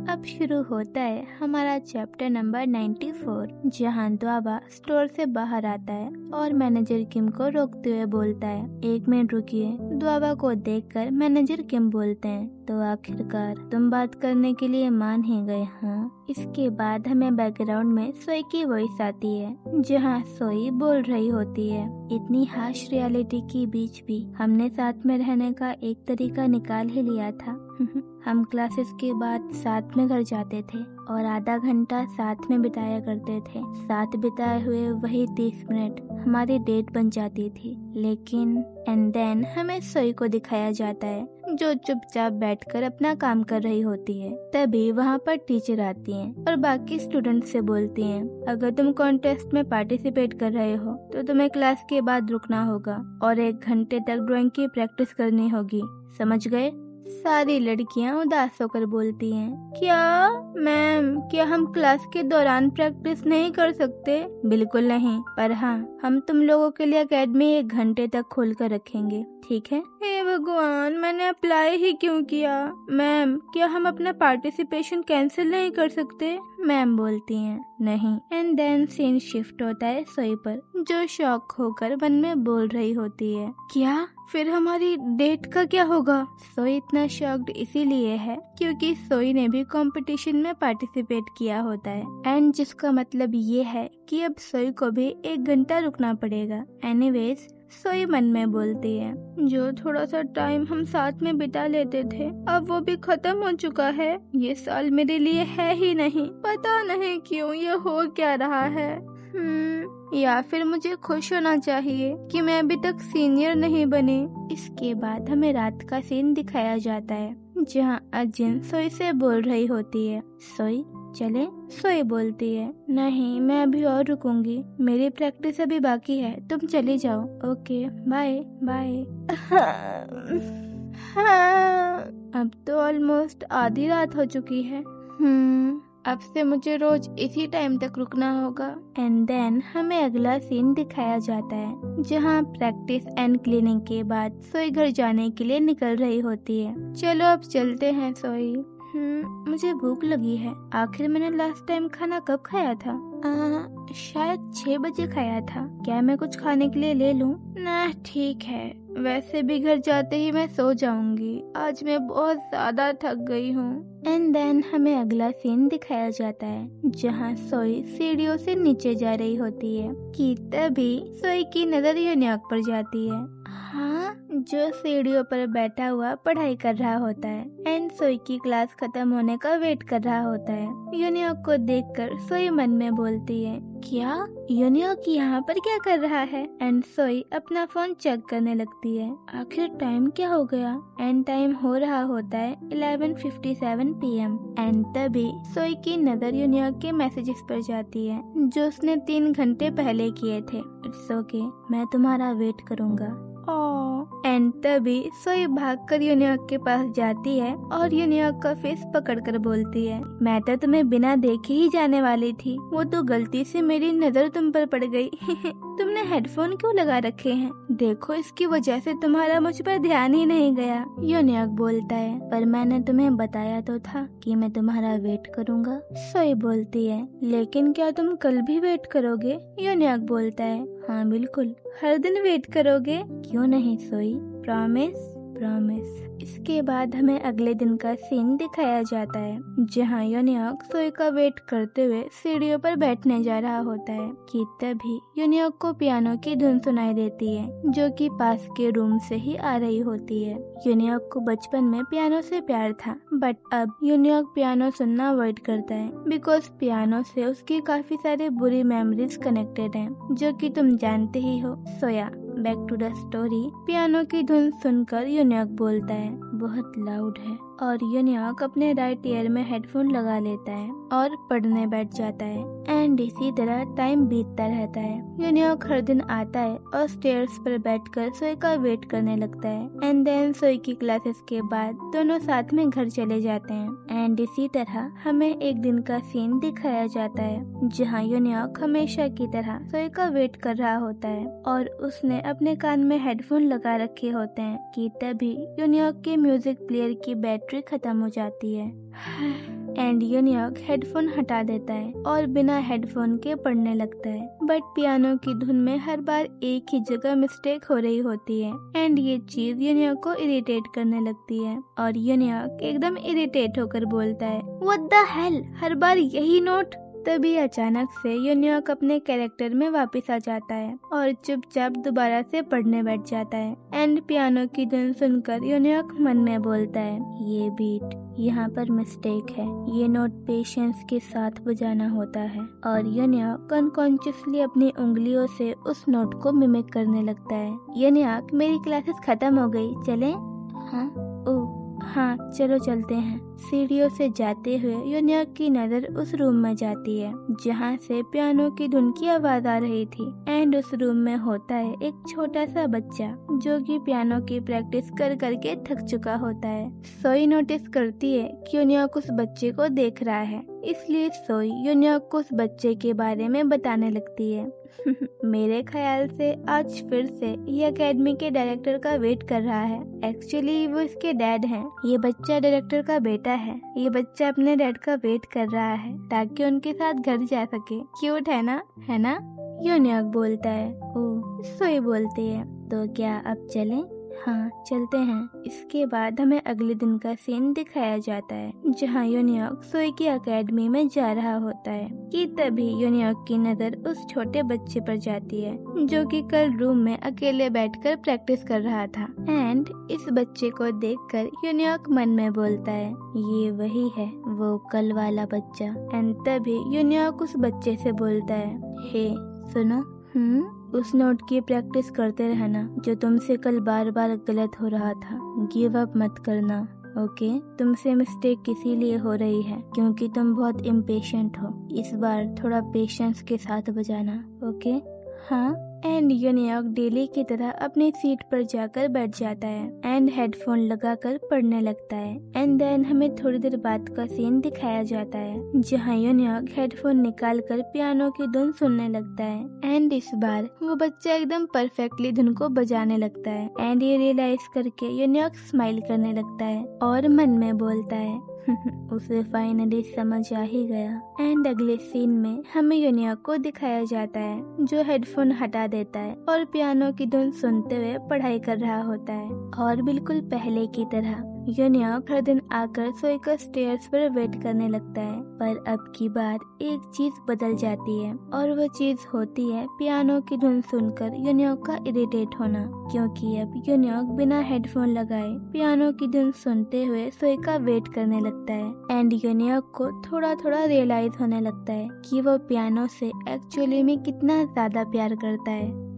अब शुरू होता है हमारा चैप्टर नंबर 94, जहाँ द्वाबा स्टोर से बाहर आता है और मैनेजर किम को रोकते हुए बोलता है, 1 मिनट रुकिए। द्वाबा को देखकर मैनेजर किम बोलते हैं, तो आखिरकार तुम बात करने के लिए मान ही गए, हाँ। इसके बाद हमें बैकग्राउंड में सोई की वॉइस आती है, जहाँ सोई बोल रही होती है, इतनी हार्श रियलिटी के बीच भी हमने साथ में रहने का एक तरीका निकाल ही लिया था। हम क्लासेस के बाद साथ में घर जाते थे और आधा घंटा साथ में बिताया करते थे। साथ बिताए हुए वही 30 मिनट हमारी डेट बन जाती थी। लेकिन एंड देन हमें सोई को दिखाया जाता है, जो चुपचाप बैठकर अपना काम कर रही होती है। तभी वहाँ पर टीचर आती हैं और बाकी स्टूडेंट से बोलती हैं, अगर तुम कॉन्टेस्ट में पार्टिसिपेट कर रहे हो तो तुम्हें क्लास के बाद रुकना होगा और 1 घंटे तक ड्राइंग की प्रैक्टिस करनी होगी, समझ गए? सारी लड़कियां उदास होकर बोलती हैं, क्या मैम, क्या हम क्लास के दौरान प्रैक्टिस नहीं कर सकते? बिल्कुल नहीं, पर हाँ, हम तुम लोगों के लिए एकेडमी 1 घंटे तक खोल कर रखेंगे, ठीक है? हे भगवान, मैंने अप्लाई ही क्यों किया? मैम, क्या हम अपना पार्टिसिपेशन कैंसिल नहीं कर सकते? मैम बोलती हैं, नहीं। एंड देन सीन शिफ्ट होता है सोई पर, जो शॉक होकर मन में बोल रही होती है, क्या फिर हमारी डेट का क्या होगा? सोई इतना शॉक्ड इसीलिए है क्योंकि सोई ने भी कंपटीशन में पार्टिसिपेट किया होता है, एंड जिसका मतलब ये है कि अब सोई को भी 1 घंटा रुकना पड़ेगा। एनीवेज, सोई मन में बोलती है, जो थोड़ा सा टाइम हम साथ में बिता लेते थे, अब वो भी खत्म हो चुका है। ये साल मेरे लिए है ही नहीं, पता नहीं क्यों ये हो क्या रहा है। या फिर मुझे खुश होना चाहिए कि मैं अभी तक सीनियर नहीं बनी। इसके बाद हमें रात का सीन दिखाया जाता है, जहाँ अजिन सोई से बोल रही होती है, सोई चले? सोई बोलती है, नहीं, मैं अभी और रुकूंगी, मेरी प्रैक्टिस अभी बाकी है, तुम चली जाओ। Okay, bye bye. अब तो ऑलमोस्ट आधी रात हो चुकी है। अब से मुझे रोज इसी टाइम तक रुकना होगा। एंड देन हमें अगला सीन दिखाया जाता है, जहाँ प्रैक्टिस एंड क्लीनिंग के बाद सोई घर जाने के लिए निकल रही होती है। चलो अब चलते हैं सोई। मुझे भूख लगी है। आखिर मैंने लास्ट टाइम खाना कब खाया था? शायद 6 बजे खाया था। क्या मैं कुछ खाने के लिए ले लूं? ना, ठीक है, वैसे भी घर जाते ही मैं सो जाऊंगी, आज मैं बहुत ज्यादा थक गई हूँ। एंड देन हमें अगला सीन दिखाया जाता है, जहाँ सोई सीढ़ियों से नीचे जा रही होती है कि तभी सोई की नजर यूनियॉक पर जाती है, हाँ, जो सीढ़ियों पर बैठा हुआ पढ़ाई कर रहा होता है एंड सोई की क्लास खत्म होने का वेट कर रहा होता है। यूनियॉक को देखकर सोई मन में बोलती है, क्या यूनियॉक यहाँ पर क्या कर रहा है? एंड सोई अपना फोन चेक करने लगती है, आखिर टाइम क्या हो गया? एंड टाइम हो रहा होता है 11:57 PM। एंड तभी सोई की नजर यूनियॉक के मैसेजेस पर जाती है, जो उसने 3 घंटे पहले किए थे। इट्स ओके, मैं तुम्हारा वेट करूंगा। एंड तभी सोई भागकर यूनियॉक के पास जाती है और यूनियॉक का फेस पकड़कर बोलती है, मैं तो तुम्हें बिना देखे ही जाने वाली थी, वो तो गलती से मेरी नजर तुम पर पड़ गई। तुमने हेडफोन क्यों लगा रखे हैं? देखो, इसकी वजह से तुम्हारा मुझ पर ध्यान ही नहीं गया। यूनियॉक बोलता है, पर मैंने तुम्हें बताया तो था कि मैं तुम्हारा वेट करूंगा। सोई बोलती है, लेकिन क्या तुम कल भी वेट करोगे? यूनियॉक बोलता है, हाँ बिल्कुल, हर दिन वेट करोगे। क्यों नहीं सोई, प्रॉमिस प्रॉमिस। इसके बाद हमें अगले दिन का सीन दिखाया जाता है, जहाँ यूनियॉक सोई का वेट करते हुए सीढ़ियों पर बैठने जा रहा होता है कि तभी यूनियॉक को पियानो की धुन सुनाई देती है, जो कि पास के रूम से ही आ रही होती है। यूनियॉक को बचपन में पियानो से प्यार था, बट अब यूनियॉक पियानो सुनना अवॉइड करता है, बिकॉज पियानो से उसकी काफी सारी बुरी मेमोरीज कनेक्टेड हैं, जो कि तुम जानते ही हो। So yeah, back to the story. Piano की धुन सुनकर यूनियॉक बोलता है, बहुत लाउड है, और यूनियॉक अपने राइट ईयर में हेडफोन लगा लेता है और पढ़ने बैठ जाता है। एंड इसी तरह टाइम बीतता रहता है। यूनियॉक हर दिन आता है और स्टेयर्स पर बैठकर सोई का वेट करने लगता है। एंड देन सोई की क्लासेस के बाद दोनों साथ में घर चले जाते हैं। एंड इसी तरह हमें एक दिन का सीन दिखाया जाता है, जहाँ यूनियॉक हमेशा की तरह सोई का वेट कर रहा होता है और उसने अपने कान में हेडफोन लगा रखे होते हैं कि तभी यूनियॉक के म्यूजिक प्लेयर की बैटरी खत्म हो जाती है। एंड यूनियॉक हेडफोन हटा देता है और बिना हेडफोन के पढ़ने लगता है। बट पियानो की धुन में हर बार एक ही जगह मिस्टेक हो रही होती है एंड ये चीज यूनियॉक को इरिटेट करने लगती है और यूनियॉक एकदम इरिटेट होकर बोलता है, व्हाट द हेल, हर बार यही नोट। तभी अचानक से यूनियॉक अपने कैरेक्टर में वापस आ जाता है और चुपचाप दोबारा से पढ़ने बैठ जाता है एंड पियानो की धुन सुनकर यूनियॉक मन में बोलता है, ये बीट, यहाँ पर मिस्टेक है, ये नोट पेशेंस के साथ बजाना होता है। और यूनियॉक अनकॉन्शियसली अपनी उंगलियों से उस नोट को मिमिक करने लगता है। यूनियॉक, मेरी क्लासेस खत्म हो गई, चलें? हाँ चलो चलते हैं। सीढ़ियों से जाते हुए यूनियॉक की नजर उस रूम में जाती है जहाँ से पियानो की धुन की आवाज आ रही थी एंड उस रूम में होता है एक छोटा सा बच्चा जो कि पियानो की प्रैक्टिस कर करके थक चुका होता है। सोई नोटिस करती है कि यूनियॉक उस बच्चे को देख रहा है, इसलिए सोई यूनियॉक को उस बच्चे के बारे में बताने लगती है। मेरे ख्याल से आज फिर से ये एकेडमी के डायरेक्टर का वेट कर रहा है। एक्चुअली वो इसके डैड हैं। ये बच्चा डायरेक्टर का बेटा है। ये बच्चा अपने डैड का वेट कर रहा है ताकि उनके साथ घर जा सके। क्यूट है ना, है ना? यूनियॉक बोलता है। ओह, सोई बोलती है, तो क्या अब चलें? हाँ चलते हैं। इसके बाद हमें अगले दिन का सीन दिखाया जाता है जहाँ यूनियॉक सोई की एकेडमी में जा रहा होता है कि तभी यूनियॉक की नजर उस छोटे बच्चे पर जाती है जो कि कल रूम में अकेले बैठकर प्रैक्टिस कर रहा था एंड इस बच्चे को देखकर यूनियॉक मन में बोलता है, ये वही है, वो कल वाला बच्चा। एंड तभी यूनियॉक उस बच्चे से बोलता है, हे सुनो, उस नोट की प्रैक्टिस करते रहना जो तुमसे कल बार बार गलत हो रहा था। गिव अप मत करना, ओके? तुमसे मिस्टेक इसीलिए हो रही है क्योंकि तुम बहुत इम्पेशेंट हो। इस बार थोड़ा पेशेंस के साथ बजाना, ओके? हाँ। एंड यूनियॉक डेली की तरह अपनी सीट पर जाकर बैठ जाता है एंड हेडफोन लगाकर पढ़ने लगता है। एंड देन हमें थोड़ी देर बाद का सीन दिखाया जाता है जहाँ यूनियॉक हेडफोन निकाल कर पियानो की धुन सुनने लगता है एंड इस बार वो बच्चा एकदम परफेक्टली धुन को बजाने लगता है एंड ये रियलाइज करके यूनियॉक स्माइल करने लगता है और मन में बोलता है, उसे फाइनली समझ आ ही गया। एंड अगले सीन में हमें यूनियॉक को दिखाया जाता है जो हेडफोन हटा देता है और पियानो की धुन सुनते हुए पढ़ाई कर रहा होता है और बिल्कुल पहले की तरह यूनियॉक हर दिन आकर सोई का स्टेयर्स पर वेट करने लगता है। पर अब की बार एक चीज बदल जाती है और वो चीज होती है पियानो की धुन सुनकर यूनियॉक का इरिटेट होना, क्योंकि अब यूनियॉक बिना हेडफोन लगाए पियानो की धुन सुनते हुए सोई का वेट करने लगता है एंड यूनियॉक को थोड़ा थोड़ा रियलाइज होने लगता है कि वो पियानो से एक्चुअली में कितना ज्यादा प्यार करता है।